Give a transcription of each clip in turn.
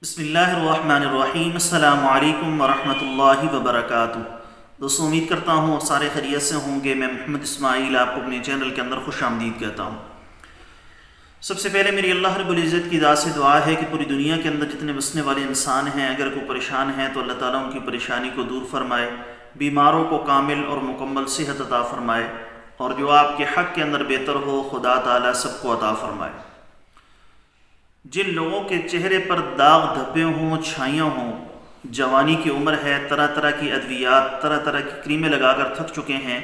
بسم اللہ الرحمن الرحیم۔ السلام علیکم ورحمۃ اللہ وبرکاتہ۔ دوستوں، امید کرتا ہوں اور سارے خیریت سے ہوں گے۔ میں محمد اسماعیل آپ کو اپنے چینل کے اندر خوش آمدید کہتا ہوں۔ سب سے پہلے میری اللہ رب العزت کی ذات سے دعا ہے کہ پوری دنیا کے اندر جتنے بسنے والے انسان ہیں، اگر کوئی پریشان ہیں تو اللہ تعالیٰ ان کی پریشانی کو دور فرمائے، بیماروں کو کامل اور مکمل صحت عطا فرمائے، اور جو آپ کے حق کے اندر بہتر ہو خدا تعالیٰ سب کو عطا فرمائے۔ جن لوگوں کے چہرے پر داغ دھبے ہوں، چھائیاں ہوں، جوانی کی عمر ہے، طرح طرح کی ادویات، طرح طرح کی کریمیں لگا کر تھک چکے ہیں،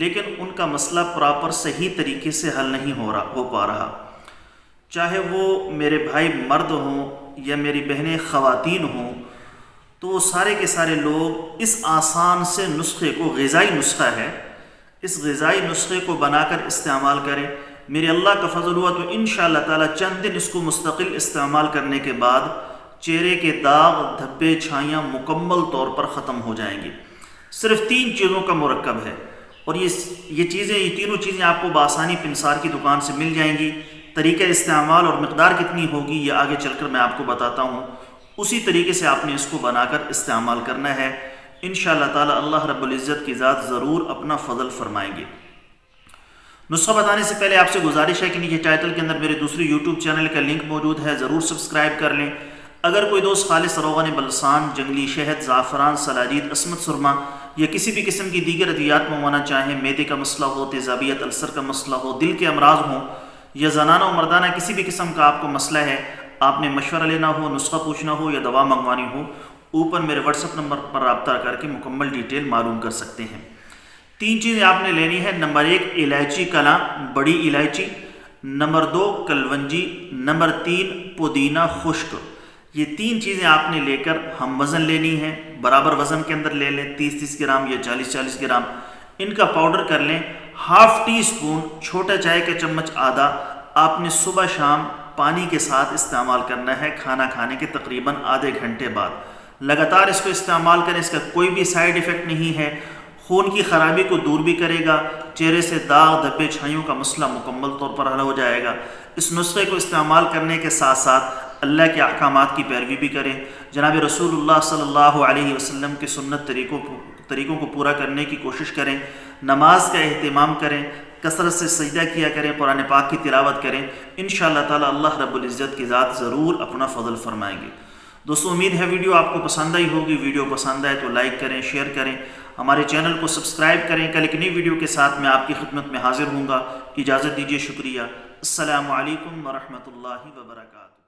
لیکن ان کا مسئلہ پراپر صحیح طریقے سے حل نہیں ہو پا رہا، چاہے وہ میرے بھائی مرد ہوں یا میری بہنیں خواتین ہوں، تو وہ سارے کے سارے لوگ اس آسان سے نسخے کو، غذائی نسخہ ہے، اس غذائی نسخے کو بنا کر استعمال کریں۔ میرے اللہ کا فضل ہوا تو انشاءاللہ تعالی چند دن اس کو مستقل استعمال کرنے کے بعد چہرے کے داغ دھبے چھائیاں مکمل طور پر ختم ہو جائیں گی۔ صرف 3 چیزوں کا مرکب ہے، اور یہ تینوں چیزیں آپ کو بآسانی پنسار کی دکان سے مل جائیں گی۔ طریقہ استعمال اور مقدار کتنی ہوگی یہ آگے چل کر میں آپ کو بتاتا ہوں، اسی طریقے سے آپ نے اس کو بنا کر استعمال کرنا ہے۔ انشاءاللہ تعالی اللہ رب العزت کی ذات ضرور اپنا فضل فرمائیں گے۔ نسخہ بتانے سے پہلے آپ سے گزارش ہے کہ نیچے ٹائٹل کے اندر میرے دوسرے یوٹیوب چینل کا لنک موجود ہے، ضرور سبسکرائب کر لیں۔ اگر کوئی دوست خالص روغن بلسان، جنگلی شہد، زعفران، سلاجید، عصمت سرما یا کسی بھی قسم کی دیگر ادویات منگوانا چاہیں، معدے کا مسئلہ ہو، تیزابیت، السر کا مسئلہ ہو، دل کے امراض ہوں، یا زنانہ و مردانہ کسی بھی قسم کا آپ کو مسئلہ ہے، آپ نے مشورہ لینا ہو، نسخہ پوچھنا ہو یا دوا منگوانی ہو، اوپر میرے واٹس ایپ نمبر پر رابطہ کر کے مکمل ڈیٹیل معلوم کر سکتے ہیں۔ 3 چیزیں آپ نے لینی ہے۔ نمبر 1 الائچی کلاں، بڑی الائچی۔ نمبر 2 کلونجی۔ نمبر 3 پودینہ خشک۔ یہ 3 چیزیں آپ نے لے کر ہم وزن لینی ہے، برابر وزن کے اندر لے لیں، 30-30 گرام یا 40-40 گرام۔ ان کا پاؤڈر کر لیں۔ ½ ٹی اسپون، چھوٹا چائے کا چمچ آدھا، آپ نے صبح شام پانی کے ساتھ استعمال کرنا ہے، کھانا کھانے کے تقریباً آدھے گھنٹے بعد۔ لگاتار اس کو استعمال کریں، اس کا کوئی بھی سائیڈ ایفیکٹ نہیں ہے، خون کی خرابی کو دور بھی کرے گا، چہرے سے داغ دھبے چھائیوں کا مسئلہ مکمل طور پر حل ہو جائے گا۔ اس نسخے کو استعمال کرنے کے ساتھ ساتھ اللہ کے احکامات کی پیروی بھی کریں، جناب رسول اللہ صلی اللہ علیہ وسلم کے سنت طریقوں کو پورا کرنے کی کوشش کریں، نماز کا اہتمام کریں، کثرت سے سجدہ کیا کریں، قرآن پاک کی تلاوت کریں۔ انشاءاللہ تعالی اللہ رب العزت کی ذات ضرور اپنا فضل فرمائیں گے۔ دوستو، امید ہے ویڈیو آپ کو پسند آئی ہوگی۔ ویڈیو پسند آئے تو لائک کریں، شیئر کریں، ہمارے چینل کو سبسکرائب کریں۔ کل ایک نئی ویڈیو کے ساتھ میں آپ کی خدمت میں حاضر ہوں گا۔ اجازت دیجیے، شکریہ۔ السلام علیکم ورحمۃ اللہ وبرکاتہ۔